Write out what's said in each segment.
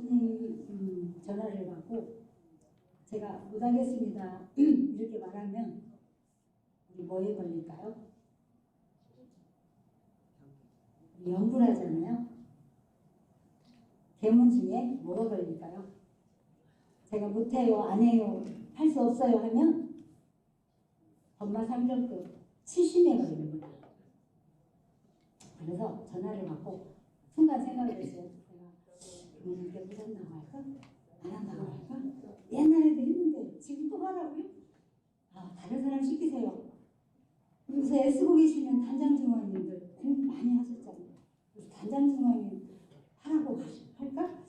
부모님 전화를 받고 제가 못하겠습니다 이렇게 말하면 우리 뭐에 걸릴까요? 우리 연불하잖아요. 계문 중에 뭐가 걸릴까요? 제가 못해요, 안 해요, 할 수 없어요 하면 엄마 상정급 70에 걸립니다. 그래서 전화를 받고 순간 생각을 했어요. 제가 부모님께 못한다고 할까? 안 한다고 할까? 옛날에도 했는데 지금 또 하라고요? 다른 사람 시키세요. 요새 애쓰고 계시는 단장중화님들 공부 많이 하셨잖아요. 그래서 단장중화님 하라고 할까?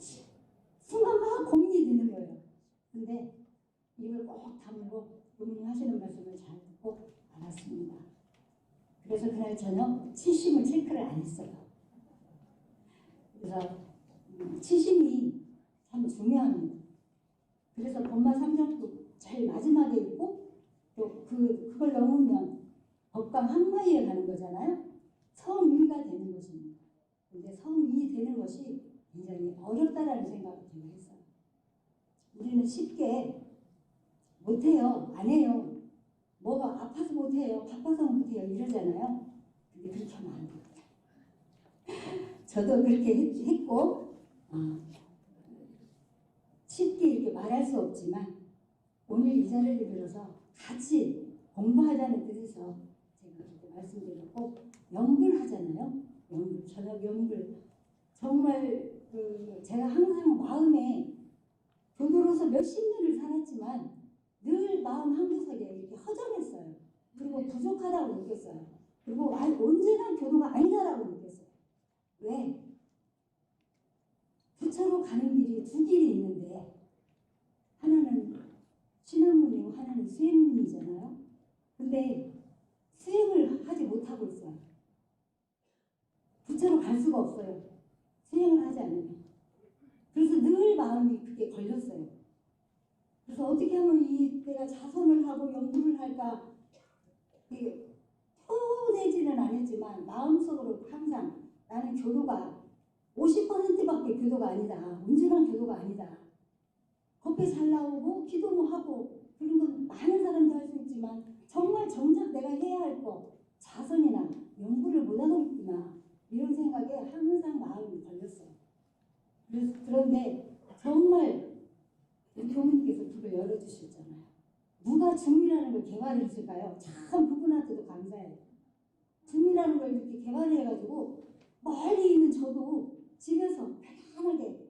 순간 막 고민이 되는 거예요. 근데 입을 꼭 다물고 부모님 하시는 말씀을 잘 듣고 알았습니다. 그래서 그날 저녁 치심을 체크를 안 했어요. 그래서 치심이 참 중요합니다. 그래서 법마 3정도 제일 마지막에 있고 또 그걸 넘으면 법강 한마디에 가는 거잖아요. 성위가 되는 것입니다. 근데 성위 되는 것이 굉장히 어렵다라는 생각을 제가 했어요. 우리는 쉽게 못해요, 안 해요, 뭐가 아파서 못해요, 바빠서 못해요 이러잖아요. 근데 그렇게 하면 안 돼요. 저도 그렇게 했고 쉽게 이렇게 말할 수 없지만 오늘 이 자리를 빌어서 같이 공부하자는 뜻에서 제가 그렇게 말씀드렸고, 연불하잖아요. 연불, 저녁 연불. 정말 제가 항상 마음에 교도로서 몇십 년을 살았지만 늘 마음 한구석에 이렇게 허전했어요. 그리고 부족하다고 느꼈어요. 그리고 언제나 교도가 아니다라고 느꼈어요. 왜? 부처로 가는 길이 두 길이 있는데 하나는 신학문이고 하나는 수행문이잖아요. 근데 수행을 하지 못하고 있어요. 부처로 갈 수가 없어요. 수행을 하지 않으면. 그래서 늘 마음이 그게 걸렸어요. 그래서 어떻게 하면 내가 자선을 하고 연구를 할까, 이게 표내지는 않았지만 마음속으로 항상 나는 교도가 50%밖에 교도가 아니다. 온전한 교도가 아니다. 겉에 잘 나오고 기도도 하고 그런 건 많은 사람도 할 수 있지만 정말 정작 내가 해야 할 거 자선이나 연구를 못하고 있구나 이런 생각에 항상 마음이 걸렸어요. 그런데 정말 교무님께서 그걸 열어주셨잖아요. 누가 중이라는 걸 개발했을까요? 참 그분한테도 감사해요. 중이라는 걸 이렇게 개발해가지고 멀리 있는 저도 집에서 편안하게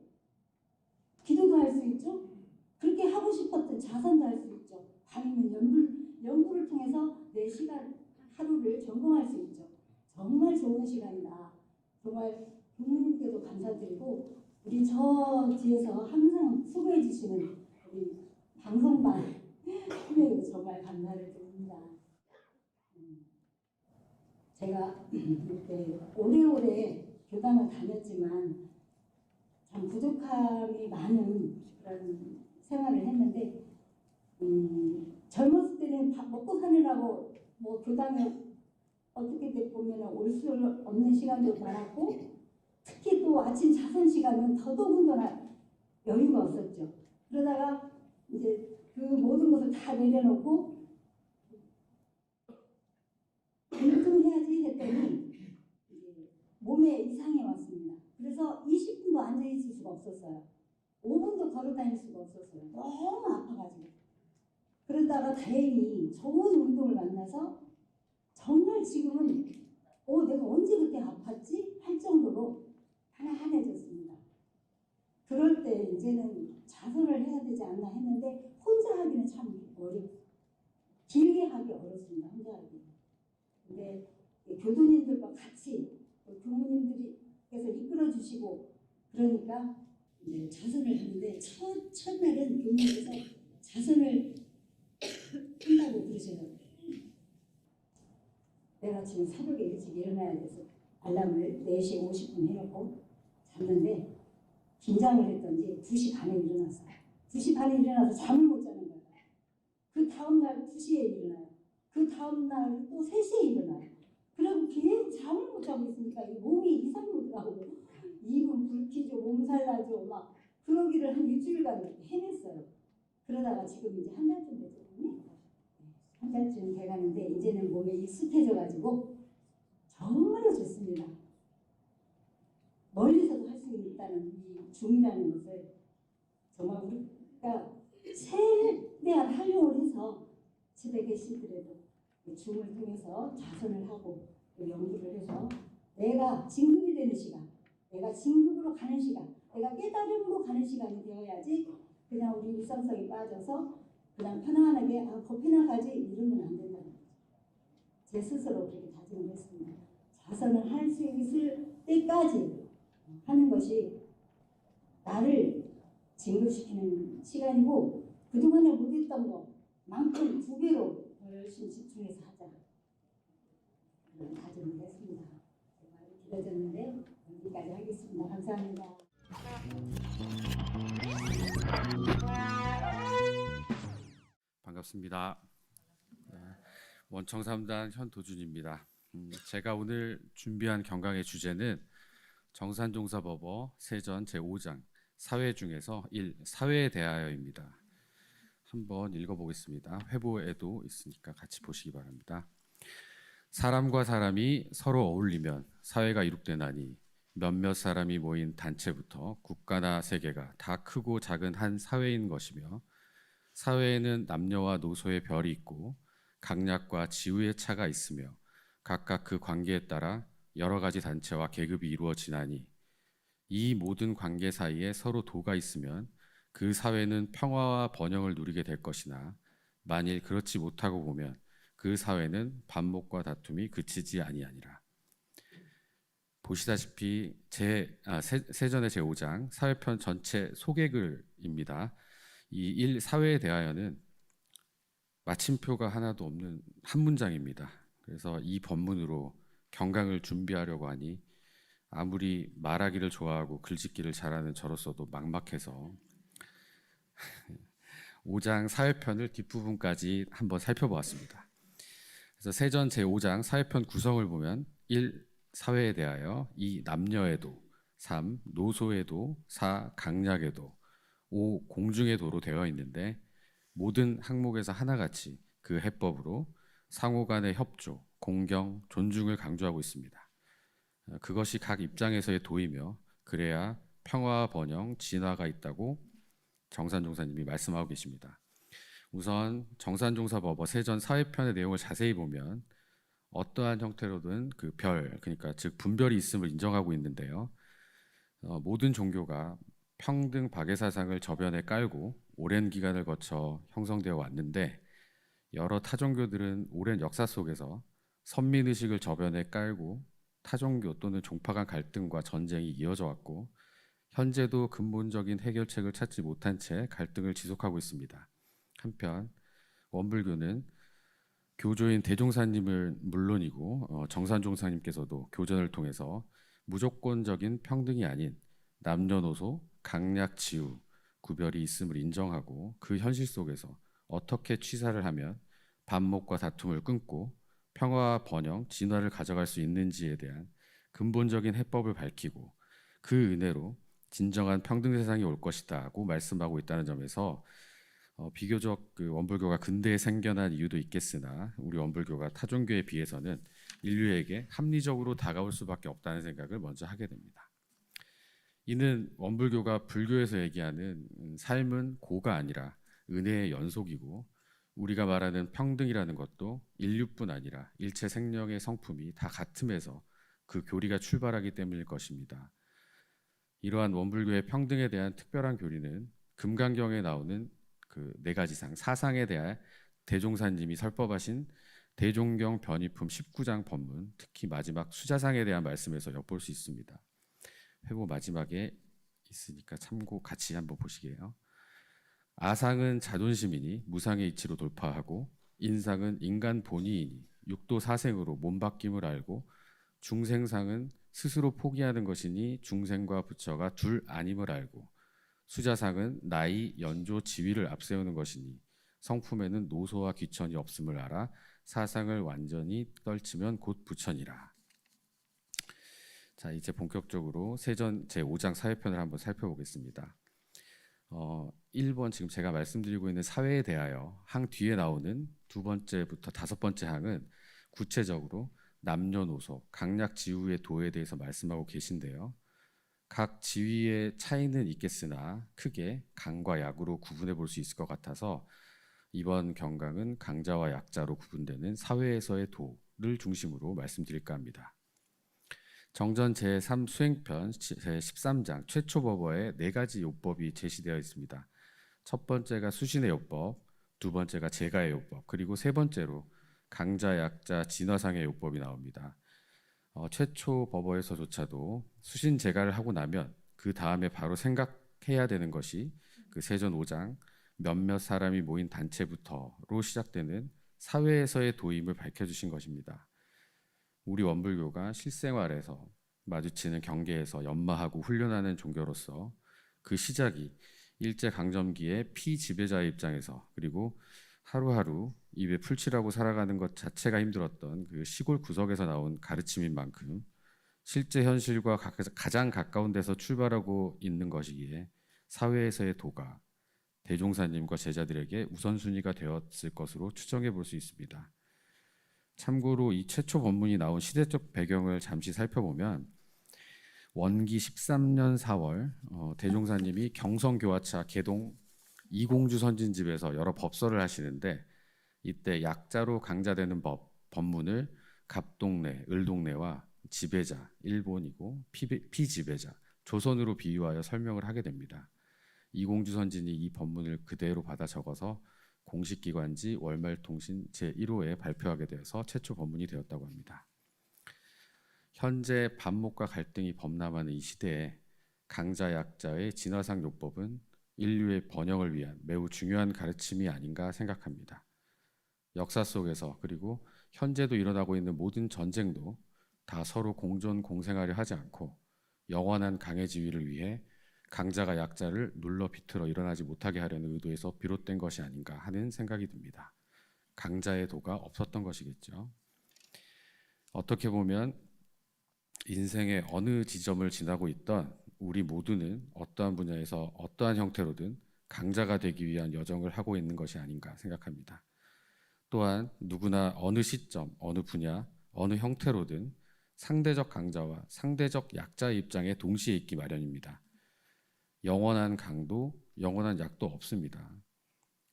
기도도 할 수 있죠. 그렇게 하고 싶었던 자선도 할 수 있죠. 밤이면 연구를 통해서 내 시간 하루를 점검할 수 있죠. 정말 좋은 시간이다. 정말 부모님께도 감사드리고 우리 저 뒤에서 항상 수고해 주시는 우리 방송반 팀에도 정말 감사를 드립니다. 제가 이렇게 오래오래 교당을 다녔지만 참 부족함이 많은 그런 생활을 했는데 젊었을 때는 밥 먹고 사느라고 뭐 교당에 어떻게 보면 올 수 없는 시간도 많았고 특히 또 아침 자선 시간은 더더군다나 여유가 없었죠. 그러다가 이제 그 모든 것을 다 내려놓고 운동해야지 했더니 이제 몸에 이상이 왔습니다. 그래서 20분도 앉아있을 수가 없었어요. 5분도 걸어다닐 수가 없었어요. 너무 아파가지고. 그러다가 다행히 좋은 운동을 만나서 정말 지금은 내가 언제 그때 아팠지? 할 정도로 편안해졌습니다. 그럴 때 이제는 자선을 해야 되지 않나 했는데 혼자 하기는 참 길게 하기 어렵습니다. 혼자 하기. 근데 교도님들과 같이 교무님들께서 이끌어 주시고 그러니까 이제 자선을 하는데 첫날은 교무님께서 자선을 한다고 그러셔요. 내가 지금 새벽에 일찍 일어나야 돼서 알람을 4시 50분 해놓고 잤는데 긴장을 했던지 2시 반에 일어났어요. 2시 반에 일어나서 잠을 못 자는 거예요. 그 다음날 2시에 일어나요. 그 다음날 또 3시에 일어나요. 그리고 계속 잠을 못 자고 있으니까 이 몸이 이상하더라고요. 입은 붉히죠, 몸살 나죠. 막 그 일주일간 해냈어요. 그러다가 지금 이제 한 달쯤 됐거든요. 한 달쯤 돼가는데 이제는 몸에 익숙해져가지고 정말로 좋습니다. 멀리서도 할 수 있다는 이 줌이라는 것을 정말 우리가 최대한 활용을 해서 집에 계시더라도 줌을 통해서 자선을 하고 연구를 해서 내가 진급이 되는 시간, 내가 진급으로 가는 시간, 내가 깨달음으로 가는 시간이 되어야지 그냥 우리 일상성에 빠져서 그냥 편안하게 법이나 가지 이러면 안 된다는 거죠. 제 스스로 그렇게 다짐을 했습니다. 자선을 할 수 있을 때까지 하는 것이 나를 진급시키는 시간이고 그동안에 못했던 것만큼 2배로 더 열심히 집중해서 하자. 그런 다짐을 했습니다. 말이 길어졌는데 여기까지 하겠습니다. 감사합니다. 반갑습니다. 원청 3단 현도준입니다. 제가 오늘 준비한 경강의 주제는 정산종사법어 세전 제5장 사회 중에서 1. 사회에 대하여입니다. 한번 읽어보겠습니다. 회보에도 있으니까 같이 보시기 바랍니다. 사람과 사람이 서로 어울리면 사회가 이룩되나니 몇몇 사람이 모인 단체부터 국가나 세계가 다 크고 작은 한 사회인 것이며 사회에는 남녀와 노소의 별이 있고 강약과 지우의 차가 있으며 각각 그 관계에 따라 여러 가지 단체와 계급이 이루어지나니 이 모든 관계 사이에 서로 도가 있으면 그 사회는 평화와 번영을 누리게 될 것이나 만일 그렇지 못하고 보면 그 사회는 반목과 다툼이 그치지 아니하니라. 보시다시피 세전의 제5장 사회편 전체 소개글입니다. 이 1. 사회에 대하여는 마침표가 하나도 없는 한 문장입니다. 그래서 이 본문으로 경강을 준비하려고 하니 아무리 말하기를 좋아하고 글짓기를 잘하는 저로서도 막막해서 5장 사회편을 뒷부분까지 한번 살펴보았습니다. 그래서 세전 제5장 사회편 구성을 보면 1. 사회에 대하여 2. 남녀의 도 3. 노소의 도 4. 강약의 도 5. 공중의 도로 되어 있는데 모든 항목에서 하나같이 그 해법으로 상호 간의 협조, 공경, 존중을 강조하고 있습니다. 그것이 각 입장에서의 도이며 그래야 평화와 번영, 진화가 있다고 정산종사님이 말씀하고 계십니다. 우선 정산종사법어 세전 사회편의 내용을 자세히 보면 어떠한 형태로든 그 별, 그러니까 즉 분별이 있음을 인정하고 있는데요. 모든 종교가 평등 박애사상을 저변에 깔고 오랜 기간을 거쳐 형성되어 왔는데 여러 타종교들은 오랜 역사 속에서 선민의식을 저변에 깔고 타종교 또는 종파 간 갈등과 전쟁이 이어져 왔고 현재도 근본적인 해결책을 찾지 못한 채 갈등을 지속하고 있습니다. 한편 원불교는 교조인 대종사님을 물론이고 정산종사님께서도 교전을 통해서 무조건적인 평등이 아닌 남녀노소, 강약, 지우, 구별이 있음을 인정하고 그 현실 속에서 어떻게 취사를 하면 반목과 다툼을 끊고 평화와 번영, 진화를 가져갈 수 있는지에 대한 근본적인 해법을 밝히고 그 은혜로 진정한 평등 세상이 올 것이다고 말씀하고 있다는 점에서 비교적 그 원불교가 근대에 생겨난 이유도 있겠으나 우리 원불교가 타종교에 비해서는 인류에게 합리적으로 다가올 수밖에 없다는 생각을 먼저 하게 됩니다. 이는 원불교가 불교에서 얘기하는 삶은 고가 아니라 은혜의 연속이고 우리가 말하는 평등이라는 것도 인류뿐 아니라 일체 생명의 성품이 다 같음에서 그 교리가 출발하기 때문일 것입니다. 이러한 원불교의 평등에 대한 특별한 교리는 금강경에 나오는 그 4가지상 사상에 대해 대종사님이 설법하신 대종경 변이품 19장 법문, 특히 마지막 수자상에 대한 말씀에서 엿볼 수 있습니다. 회고 마지막에 있으니까 참고 같이 한번 보시게요. 아상은 자존심이니 무상의 이치로 돌파하고 인상은 인간 본의이니 육도 사생으로 몸바뀜을 알고 중생상은 스스로 포기하는 것이니 중생과 부처가 둘 아님을 알고 수자상은 나이, 연조, 지위를 앞세우는 것이니 성품에는 노소와 귀천이 없음을 알아 사상을 완전히 떨치면 곧 부처니라. 자, 이제 본격적으로 세전 제5장 사회편을 한번 살펴보겠습니다. 1번 지금 제가 말씀드리고 있는 사회에 대하여 항 뒤에 나오는 두 번째부터 다섯 번째 항은 구체적으로 남녀노소, 강약 지우의 도에 대해서 말씀하고 계신데요. 각 지위의 차이는 있겠으나 크게 강과 약으로 구분해 볼 수 있을 것 같아서 이번 경강은 강자와 약자로 구분되는 사회에서의 도를 중심으로 말씀드릴까 합니다. 정전 제3 수행편 제13장 최초 법어에 4가지 요법이 제시되어 있습니다. 첫 번째가 수신의 요법, 두 번째가 제가의 요법, 그리고 세 번째로 강자, 약자, 진화상의 요법이 나옵니다. 최초 법어에서조차도 수신 제가를 하고 나면 그 다음에 바로 생각해야 되는 것이 그 세전 5장 몇몇 사람이 모인 단체부터로 시작되는 사회에서의 도임을 밝혀주신 것입니다. 우리 원불교가 실생활에서 마주치는 경계에서 연마하고 훈련하는 종교로서 그 시작이 일제강점기의 피지배자의 입장에서 그리고 하루하루 입에 풀칠하고 살아가는 것 자체가 힘들었던 그 시골 구석에서 나온 가르침인 만큼 실제 현실과 가장 가까운 데서 출발하고 있는 것이기에 사회에서의 도가 대종사님과 제자들에게 우선순위가 되었을 것으로 추정해 볼 수 있습니다. 참고로 이 최초 법문이 나온 시대적 배경을 잠시 살펴보면 원기 13년 4월 대종사님이 경성교화차 개동 이공주 선진집에서 여러 법설을 하시는데 이때 약자로 강자되는 법문을 갑동네, 을동네와 지배자, 일본이고 피지배자, 조선으로 비유하여 설명을 하게 됩니다. 이공주 선진이 이 법문을 그대로 받아 적어서 공식기관지 월말통신 제1호에 발표하게 되어서 최초 법문이 되었다고 합니다. 현재 반목과 갈등이 범람하는 이 시대에 강자 약자의 진화상 요법은 인류의 번영을 위한 매우 중요한 가르침이 아닌가 생각합니다. 역사 속에서 그리고 현재도 일어나고 있는 모든 전쟁도 다 서로 공존 공생하려 하지 않고 영원한 강의 지위를 위해 강자가 약자를 눌러 비틀어 일어나지 못하게 하려는 의도에서 비롯된 것이 아닌가 하는 생각이 듭니다. 강자의 도가 없었던 것이겠죠. 어떻게 보면 인생의 어느 지점을 지나고 있던 우리 모두는 어떠한 분야에서 어떠한 형태로든 강자가 되기 위한 여정을 하고 있는 것이 아닌가 생각합니다. 또한 누구나 어느 시점, 어느 분야, 어느 형태로든 상대적 강자와 상대적 약자의 입장에 동시에 있기 마련입니다. 영원한 강도, 영원한 약도 없습니다.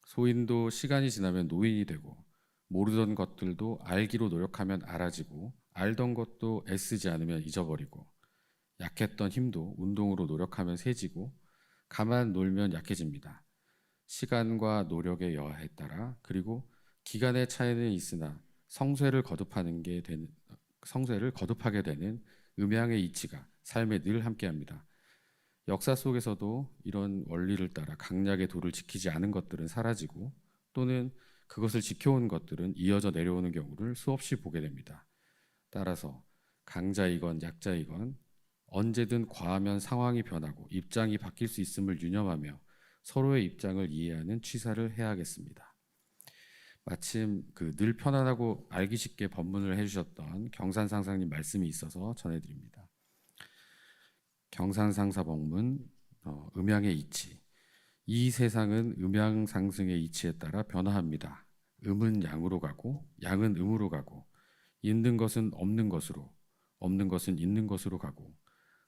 소인도 시간이 지나면 노인이 되고 모르던 것들도 알기로 노력하면 알아지고 알던 것도 애쓰지 않으면 잊어버리고 약했던 힘도 운동으로 노력하면 세지고 가만 놀면 약해집니다. 시간과 노력의 여하에 따라 그리고 기간의 차이는 있으나 성쇠를 거듭하게 되는 음양의 이치가 삶에 늘 함께합니다. 역사 속에서도 이런 원리를 따라 강약의 도를 지키지 않은 것들은 사라지고 또는 그것을 지켜온 것들은 이어져 내려오는 경우를 수없이 보게 됩니다. 따라서 강자이건 약자이건 언제든 과하면 상황이 변하고 입장이 바뀔 수 있음을 유념하며 서로의 입장을 이해하는 취사를 해야겠습니다. 마침 그 늘 편안하고 알기 쉽게 법문을 해주셨던 경산상사님 말씀이 있어서 전해드립니다. 경산상사 법문 음양의 이치. 이 세상은 음양 상승의 이치에 따라 변화합니다. 음은 양으로 가고 양은 음으로 가고 있는 것은 없는 것으로 없는 것은 있는 것으로 가고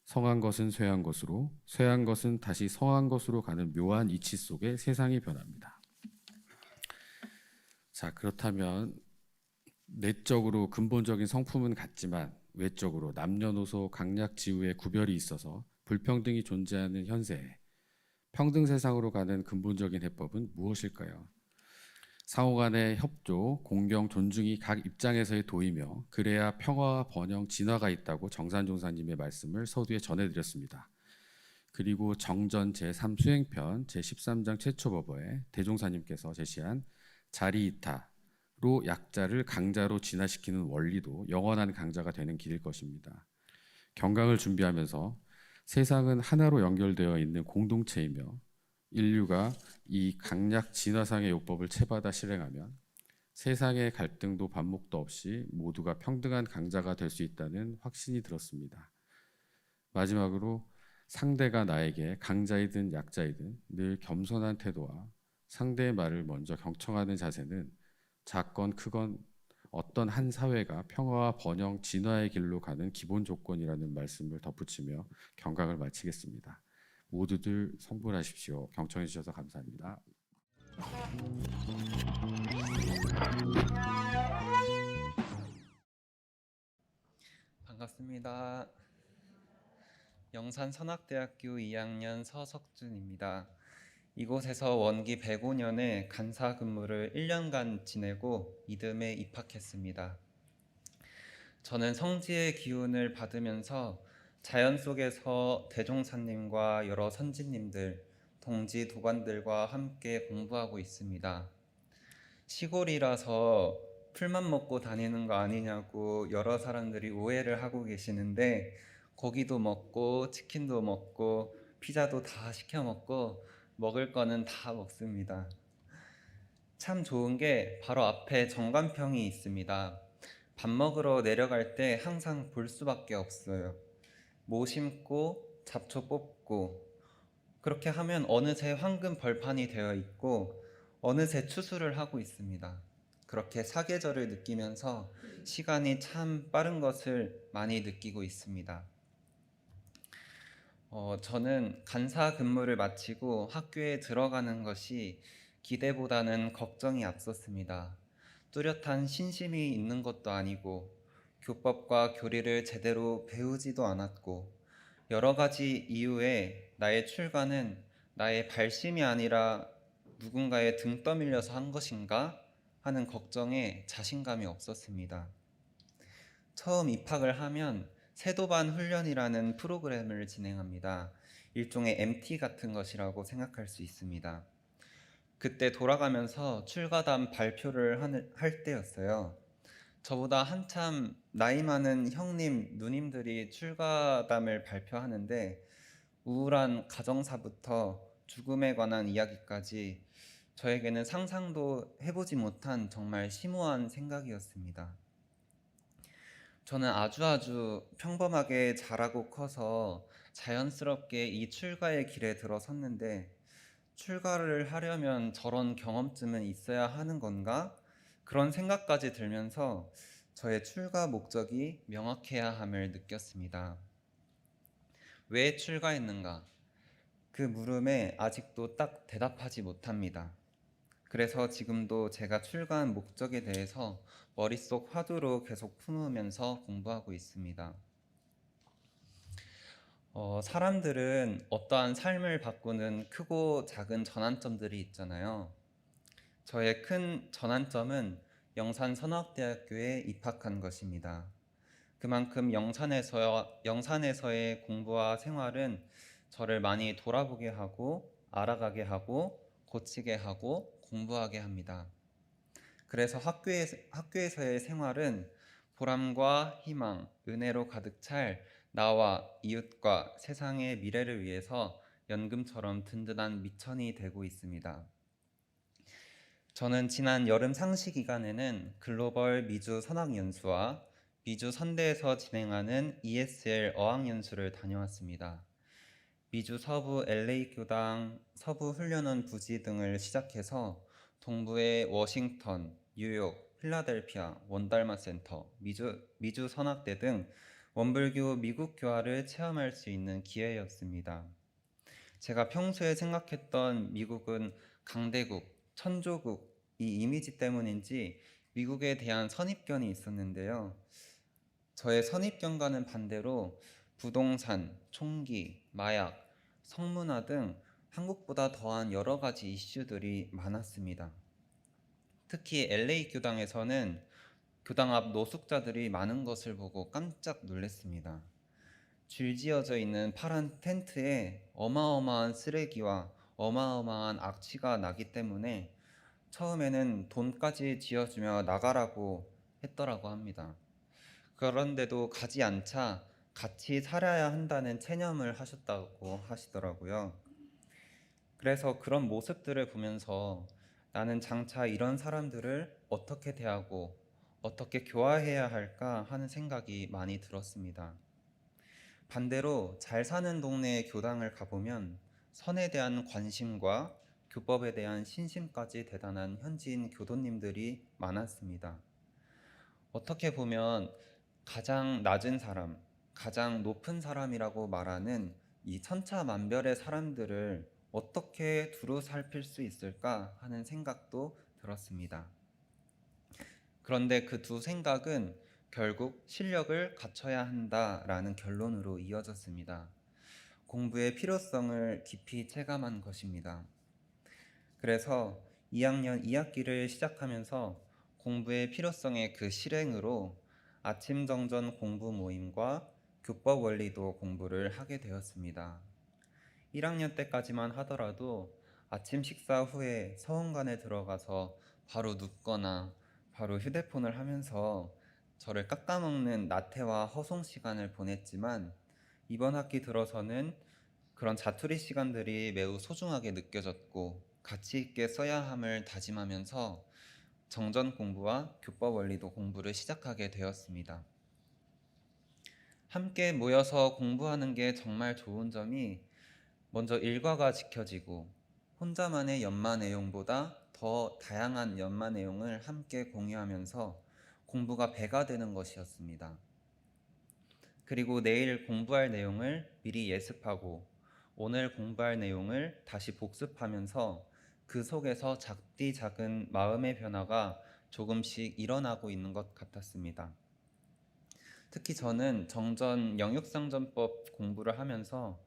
성한 것은 쇠한 것으로 쇠한 것은 다시 성한 것으로 가는 묘한 이치 속에 세상이 변합니다. 자, 그렇다면 내적으로 근본적인 성품은 같지만 외적으로 남녀노소 강약 지우의 구별이 있어서 불평등이 존재하는 현세에 평등 세상으로 가는 근본적인 해법은 무엇일까요? 상호 간의 협조, 공경, 존중이 각 입장에서의 도이며 그래야 평화와 번영, 진화가 있다고 정산종사님의 말씀을 서두에 전해드렸습니다. 그리고 정전 제3 수행편 제13장 최초법어에 대종사님께서 제시한 자리이타로 약자를 강자로 진화시키는 원리도 영원한 강자가 되는 길일 것입니다. 경강을 준비하면서 세상은 하나로 연결되어 있는 공동체이며 인류가 이 강약 진화상의 요법을 채받아 실행하면 세상의 갈등도 반목도 없이 모두가 평등한 강자가 될 수 있다는 확신이 들었습니다. 마지막으로 상대가 나에게 강자이든 약자이든 늘 겸손한 태도와 상대의 말을 먼저 경청하는 자세는 작건 크건 어떤 한 사회가 평화와 번영, 진화의 길로 가는 기본 조건이라는 말씀을 덧붙이며 경강을 마치겠습니다. 모두들 성불하십시오. 경청해 주셔서 감사합니다. 반갑습니다. 영산선악대학교 2학년 서석준입니다. 이곳에서 원기 105년에 간사 근무를 1년간 지내고 이듬해 입학했습니다. 저는 성지의 기운을 받으면서 자연 속에서 대종사님과 여러 선지님들, 동지 도관들과 함께 공부하고 있습니다. 시골이라서 풀만 먹고 다니는 거 아니냐고 여러 사람들이 오해를 하고 계시는데, 고기도 먹고 치킨도 먹고 피자도 다 시켜 먹고 먹을 거는 다 먹습니다. 참 좋은 게 바로 앞에 정관평이 있습니다. 밥 먹으러 내려갈 때 항상 볼 수밖에 없어요. 모 심고 잡초 뽑고, 그렇게 하면 어느새 황금 벌판이 되어 있고 어느새 추수를 하고 있습니다. 그렇게 사계절을 느끼면서 시간이 참 빠른 것을 많이 느끼고 있습니다. 저는 간사 근무를 마치고 학교에 들어가는 것이 기대보다는 걱정이 앞섰습니다. 뚜렷한 신심이 있는 것도 아니고 교법과 교리를 제대로 배우지도 않았고, 여러 가지 이유에 나의 출가는 나의 발심이 아니라 누군가의 등 떠밀려서 한 것인가 하는 걱정에 자신감이 없었습니다. 처음 입학을 하면 세도반 훈련이라는 프로그램을 진행합니다. 일종의 MT 같은 것이라고 생각할 수 있습니다. 그때 돌아가면서 출가담 발표를 할 때였어요. 저보다 한참 나이 많은 형님, 누님들이 출가담을 발표하는데 우울한 가정사부터 죽음에 관한 이야기까지 저에게는 상상도 해보지 못한 정말 심오한 생각이었습니다. 저는 아주 평범하게 자라고 커서 자연스럽게 이 출가의 길에 들어섰는데, 출가를 하려면 저런 경험쯤은 있어야 하는 건가? 그런 생각까지 들면서 저의 출가 목적이 명확해야 함을 느꼈습니다. 왜 출가했는가? 그 물음에 아직도 딱 대답하지 못합니다. 그래서 지금도 제가 출가한 목적에 대해서 머릿속 화두로 계속 품으면서 공부하고 있습니다. 사람들은 어떠한 삶을 바꾸는 크고 작은 전환점들이 있잖아요. 저의 큰 전환점은 영산선악대학교에 입학한 것입니다. 그만큼 영산에서의 공부와 생활은 저를 많이 돌아보게 하고 알아가게 하고 고치게 하고 공부하게 합니다. 그래서 학교에서의 생활은 보람과 희망, 은혜로 가득 찰 나와 이웃과 세상의 미래를 위해서 연금처럼 든든한 미천이 되고 있습니다. 저는 지난 여름 상시 기간에는 글로벌 미주 선학연수와 미주 선대에서 진행하는 ESL 어학연수를 다녀왔습니다. 미주 서부 LA 교당, 서부 훈련원 부지 등을 시작해서 동부의 워싱턴, 뉴욕, 필라델피아, 원달마 센터, 미주 선악대 등 원불교 미국 교화를 체험할 수 있는 기회였습니다. 제가 평소에 생각했던 미국은 강대국, 천조국 이 이미지 때문인지 미국에 대한 선입견이 있었는데요. 저의 선입견과는 반대로 부동산, 총기, 마약, 성문화 등 한국보다 더한 여러 가지 이슈들이 많았습니다. 특히 LA 교당에서는 교당 앞 노숙자들이 많은 것을 보고 깜짝 놀랐습니다. 줄지어져 있는 파란 텐트에 어마어마한 쓰레기와 어마어마한 악취가 나기 때문에 처음에는 돈까지 쥐어주며 나가라고 했더라고 합니다. 그런데도 가지 않자 같이 살아야 한다는 체념을 하셨다고 하시더라고요. 그래서 그런 모습들을 보면서 나는 장차 이런 사람들을 어떻게 대하고 어떻게 교화해야 할까 하는 생각이 많이 들었습니다. 반대로 잘 사는 동네의 교당을 가보면 선에 대한 관심과 교법에 대한 신심까지 대단한 현지인 교도님들이 많았습니다. 어떻게 보면 가장 낮은 사람, 가장 높은 사람이라고 말하는 이 천차만별의 사람들을 어떻게 두루 살필 수 있을까 하는 생각도 들었습니다. 그런데 그 두 생각은 결국 실력을 갖춰야 한다라는 결론으로 이어졌습니다. 공부의 필요성을 깊이 체감한 것입니다. 그래서 2학년 2학기를 시작하면서 공부의 필요성의 그 실행으로 아침 정전 공부 모임과 교법 원리도 공부를 하게 되었습니다. 1학년 때까지만 하더라도 아침 식사 후에 서원관에 들어가서 바로 눕거나 바로 휴대폰을 하면서 저를 깎아먹는 나태와 허송 시간을 보냈지만 이번 학기 들어서는 그런 자투리 시간들이 매우 소중하게 느껴졌고 가치 있게 써야 함을 다짐하면서 정전 공부와 교법 원리도 공부를 시작하게 되었습니다. 함께 모여서 공부하는 게 정말 좋은 점이 먼저 일과가 지켜지고 혼자만의 연마 내용보다 더 다양한 연마 내용을 함께 공유하면서 공부가 배가 되는 것이었습니다. 그리고 내일 공부할 내용을 미리 예습하고 오늘 공부할 내용을 다시 복습하면서 그 속에서 작디 작은 마음의 변화가 조금씩 일어나고 있는 것 같았습니다. 특히 저는 정전 영육상전법 공부를 하면서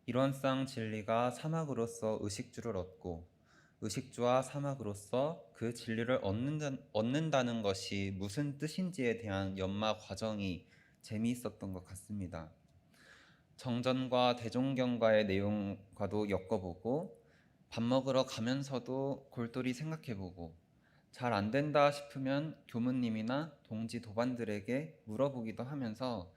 일원상 진리가 사막으로서 의식주를 얻고 의식주와 사막으로서 그 진리를 얻는다는 것이 무슨 뜻인지에 대한 연마 과정이 재미있었던 것 같습니다. 정전과 대종경과의 내용과도 엮어보고 밥 먹으러 가면서도 골똘히 생각해보고 잘 안 된다 싶으면 교무님이나 동지 도반들에게 물어보기도 하면서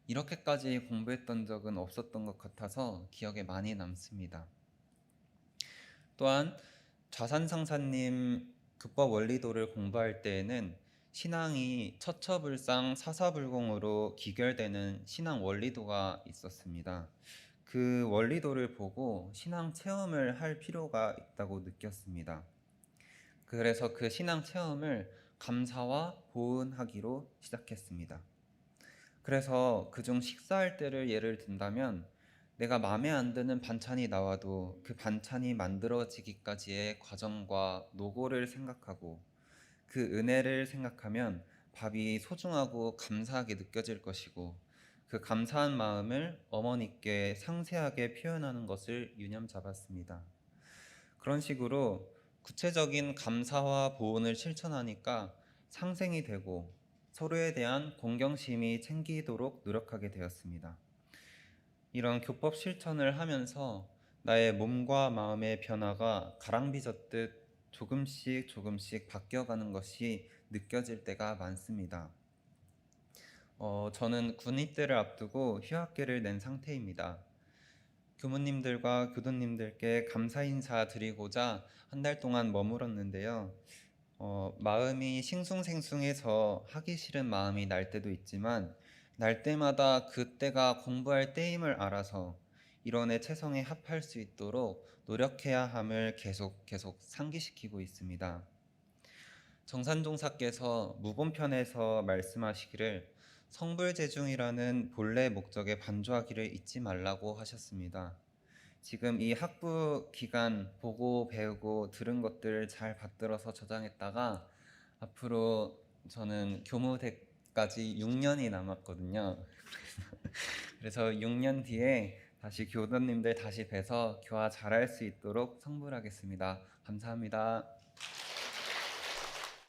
이렇게까지 공부했던 적은 없었던 것 같아서 기억에 많이 남습니다. 또한 좌산상사님 교법 원리도를 공부할 때에는 신앙이 처처불상 사사불공으로 기결되는 신앙 원리도가 있었습니다. 그 원리도를 보고 신앙 체험을 할 필요가 있다고 느꼈습니다. 그래서 그 신앙 체험을 감사와 보은하기로 시작했습니다. 그래서 그중 식사할 때를 예를 든다면 내가 마음에 안 드는 반찬이 나와도 그 반찬이 만들어지기까지의 과정과 노고를 생각하고 그 은혜를 생각하면 밥이 소중하고 감사하게 느껴질 것이고 그 감사한 마음을 어머니께 상세하게 표현하는 것을 유념 잡았습니다. 그런 식으로 구체적인 감사와 보온을 실천하니까 상생이 되고 서로에 대한 공경심이 생기도록 노력하게 되었습니다. 이런 교법 실천을 하면서 나의 몸과 마음의 변화가 가랑비젓듯 조금씩 바뀌어가는 것이 느껴질 때가 많습니다. 저는 군입대를 앞두고 휴학계를 낸 상태입니다. 교무님들과 교도님들께 감사 인사 드리고자 한 달 동안 머물었는데요. 마음이 싱숭생숭해서 하기 싫은 마음이 날 때도 있지만 날 때마다 그때가 공부할 때임을 알아서 이론의 체성에 합할 수 있도록 노력해야 함을 계속 상기시키고 있습니다. 정산종사께서 무본편에서 말씀하시기를 성불재중이라는 본래 목적에 반조하기를 잊지 말라고 하셨습니다. 지금 이 학부 기간 보고 배우고 들은 것들 잘 받들어서 저장했다가 앞으로 저는 교무대까지 6년이 남았거든요. 그래서 6년 뒤에 다시 교도님들 다시 뵈서 교화 잘할 수 있도록 성불하겠습니다. 감사합니다.